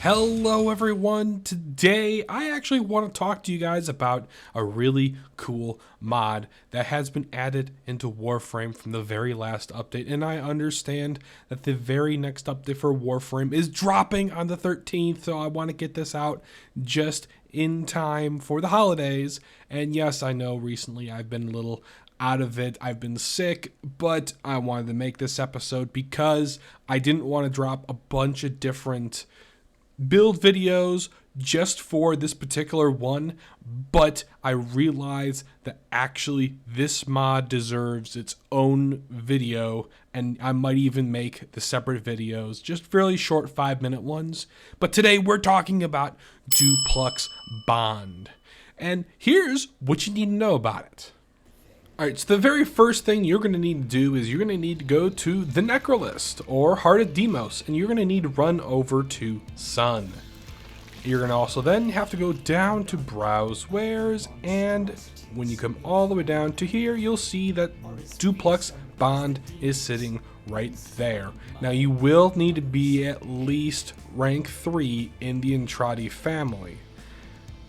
Hello everyone, today I actually want to talk to you guys about a really cool mod that has been added into Warframe from the very last update, and I understand that the very next update for Warframe is dropping on the 13th, so I want to get this out just in time for the holidays. And yes, I know recently I've been a little out of it, I've been sick, but I wanted to make this episode because I didn't want to drop a bunch of different build videos just for this particular one, but I realized that actually this mod deserves its own video, and I might even make the separate videos, just really short 5-minute ones. But today we're talking about Duplex Bond, and here's what you need to know about it. Alright, so the very first thing you're going to need to do is you're going to need to go to the Necrolist, or Heart of Deimos, and you're going to need to run over to Sun. You're going to also then have to go down to Browse Wares, and when you come all the way down to here, you'll see that Duplex Bond is sitting right there. Now you will need to be at least rank 3 in the Entrati family.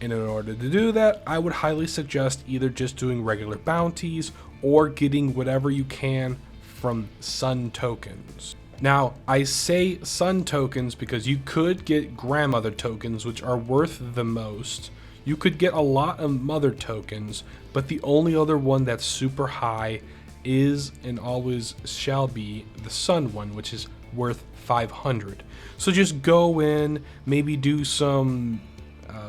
And in order to do that, I would highly suggest either just doing regular bounties or getting whatever you can from Sun tokens. Now, I say Sun tokens because you could get Grandmother tokens, which are worth the most. You could get a lot of Mother tokens, but the only other one that's super high is and always shall be the Sun one, which is worth 500. So just go in, maybe do some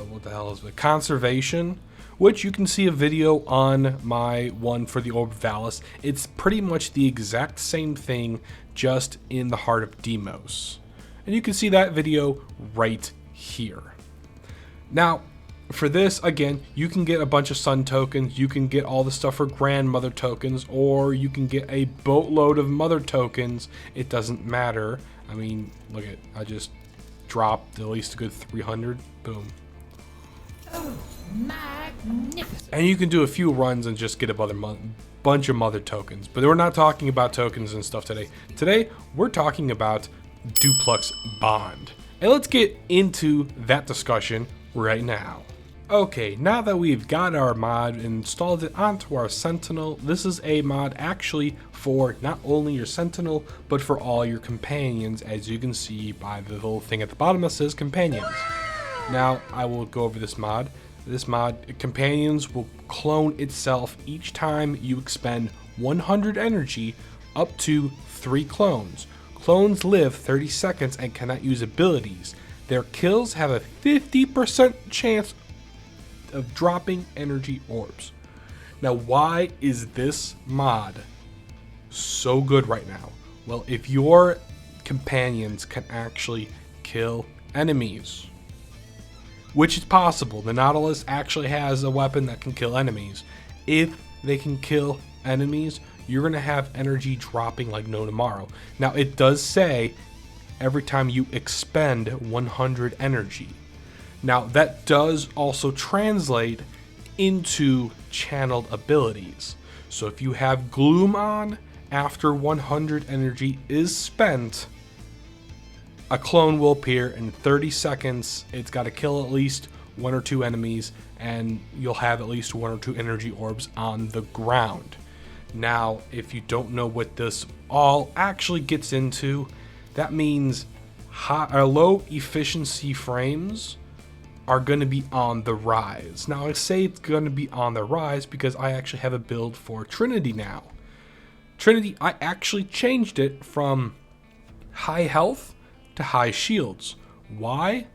what the hell is it? Conservation, which you can see a video on my one for the Orb of Valis. It's pretty much the exact same thing, just in the Heart of Deimos. And you can see that video right here. Now, for this, again, you can get a bunch of Sun tokens, you can get all the stuff for Grandmother tokens, or you can get a boatload of Mother tokens. It doesn't matter. I mean, look at, I just dropped at least a good 300. Boom. Oh, magnificent. And you can do a few runs and just get a bunch of Mother tokens. But we're not talking about tokens and stuff today. Today, we're talking about Duplex Bond. And let's get into that discussion right now. Okay, now that we've got our mod and installed it onto our Sentinel, this is a mod actually for not only your Sentinel, but for all your companions, as you can see by the little thing at the bottom that says companions. Now, I will go over this mod. This mod, companions will clone itself each time you expend 100 energy, up to 3 clones. Clones live 30 seconds and cannot use abilities. Their kills have a 50% chance of dropping energy orbs. Now, why is this mod so good right now? Well, if your companions can actually kill enemies, which is possible. The Nautilus actually has a weapon that can kill enemies. If they can kill enemies, you're going to have energy dropping like no tomorrow. Now, it does say every time you expend 100 energy. Now, that does also translate into channeled abilities. So if you have Gloom on, after 100 energy is spent, a clone will appear in 30 seconds. It's got to kill at least 1 or 2 enemies, and you'll have at least 1 or 2 energy orbs on the ground. Now, if you don't know what this all actually gets into, that means low efficiency frames are going to be on the rise. Now, I say it's going to be on the rise because I actually have a build for Trinity now. Trinity, I actually changed it from high health to high shields. Why?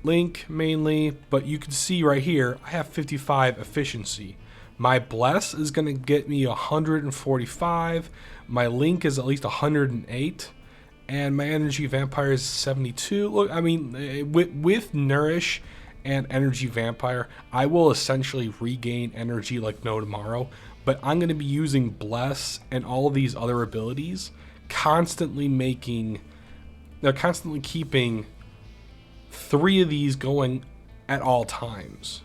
Link mainly, but you can see right here I have 55 efficiency. My Bless is going to get me 145. My Link is at least 108, and my Energy Vampire is 72. Look, I mean, with Nourish and Energy Vampire, I will essentially regain energy like no tomorrow, but I'm going to be using Bless and all of these other abilities, they're constantly keeping 3 of these going at all times.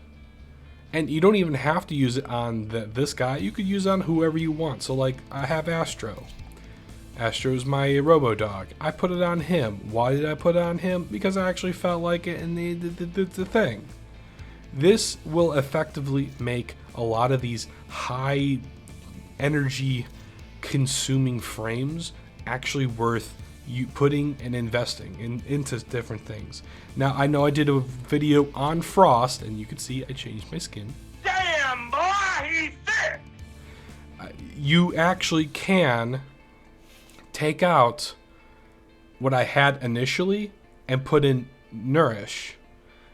And you don't even have to use it on this guy. You could use it on whoever you want. So like I have Astro. Astro's my robo dog. I put it on him. Why did I put it on him? Because I actually felt like it in the thing. This will effectively make a lot of these high energy consuming frames actually worth you putting and investing into different things. Now, I know I did a video on Frost, and you can see I changed my skin. Damn, boy, he's thick! You actually can take out what I had initially and put in Nourish,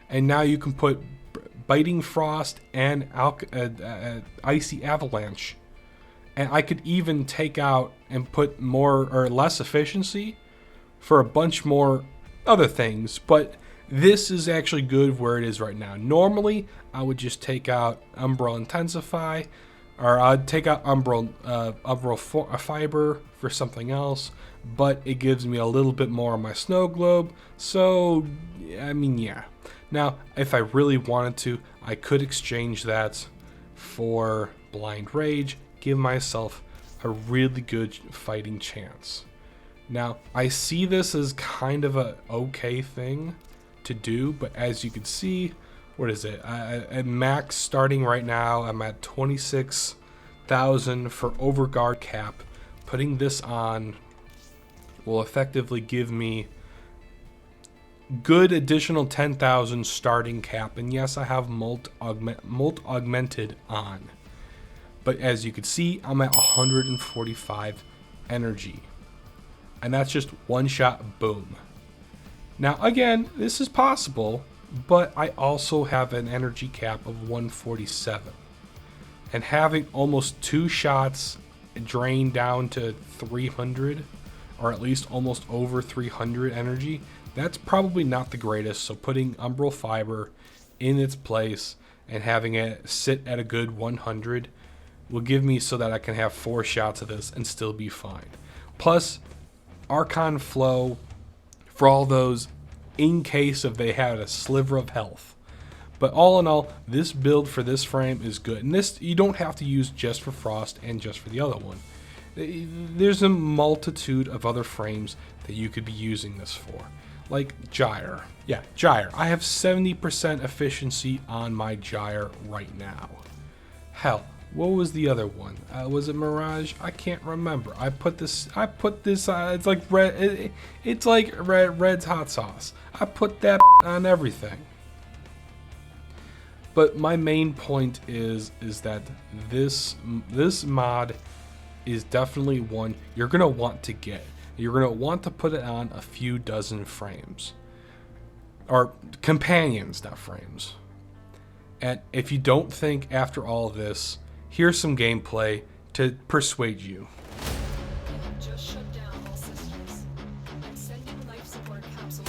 and now you can put Biting Frost and Icy Avalanche, and I could even take out and put more or less efficiency for a bunch more other things, but this is actually good where it is right now. Normally I would just take out Umbral Intensify, or I'd take out Umbral Fiber for something else, but it gives me a little bit more on my Snow Globe, so I mean, yeah. Now, if I really wanted to, I could exchange that for Blind Rage, give myself a really good fighting chance. Now, I see this as kind of a okay thing to do, but as you can see, what is it? At max starting right now, I'm at 26,000 for overguard cap. Putting this on will effectively give me good additional 10,000 starting cap, and yes, I have Molt Augmented on. But as you can see, I'm at 145 energy. And that's just one shot, boom. Now again, this is possible, but I also have an energy cap of 147. And having almost 2 shots drain down to 300, or at least almost over 300 energy, that's probably not the greatest. So putting Umbral Fiber in its place and having it sit at a good 100 will give me so that I can have 4 shots of this and still be fine. Plus, Archon Flow for all those in case if they had a sliver of health. But all in all, this build for this frame is good. And this you don't have to use just for Frost and just for the other one. There's a multitude of other frames that you could be using this for. Like Gyre. Yeah, Gyre. I have 70% efficiency on my Gyre right now. Hell, what was the other one? Was it Mirage? I can't remember. I put this. It's like red. It's like Red's hot sauce. I put that on everything. But my main point is that this mod is definitely one you're gonna want to get. You're gonna want to put it on a few dozen frames, or companions, not frames. And if you don't think after all this, here's some gameplay to persuade you. They have just shut down all systems. I'm sending life support capsules.